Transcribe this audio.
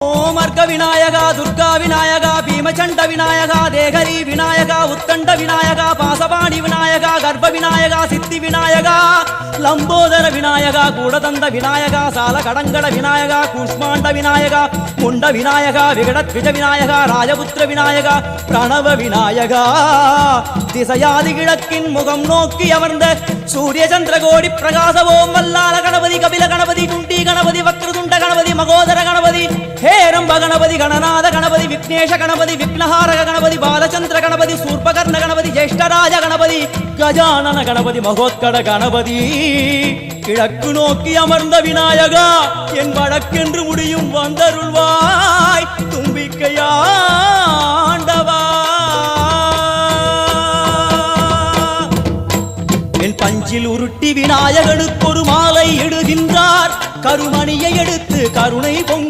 ஓமர்க விநாயகா துர்கா விநாயகா பீமச்சண்ட விநாயகா தேகரி விநாயகா உத்தண்ட விநாயகா பாசபாணி விநாயகா கர்ப்ப விநாயகா சித்தி விநாயகா லம்போதர விநாயகா கூடதந்த விநாயகா சால கடங்கட விநாயகா கூஷ்மாண்ட விநாயகா முண்ட விநாயகா விகடத்விஜ விநாயகா ராஜபுத்திர விநாயகா பிரணவ விநாயகா திசையாதி கிழக்கின் முகம் நோக்கி அமர்ந்த சூரிய சந்திரகோடி பிரகாச ஓம் வல்லால கணபதி கபில கணபதி குண்டி கணபதி வக்ரதுண்ட கணபதி மகோதர கணபதி ஹேரம்ப கணபதி கணநாத கணபதி விக்னேஷ கணபதி விக்னஹாரக கணபதி பாலச்சந்திர கணபதி சூர்பகர்ண கணபதி ஜேஷ்டராஜ கணபதி கஜானன கணபதி மகோத்கட கணபதி கிழக்கு நோக்கி அமர்ந்த விநாயகா என் வழக்கென்று முடியும் வந்தருள்வாய் தும்பிக்கையாண்டவா என் பஞ்சில் உருட்டி விநாயகனுக்கு ஒரு மாலை இடுகின்றார் கருமணியை எடுத்து கருணை பொங்க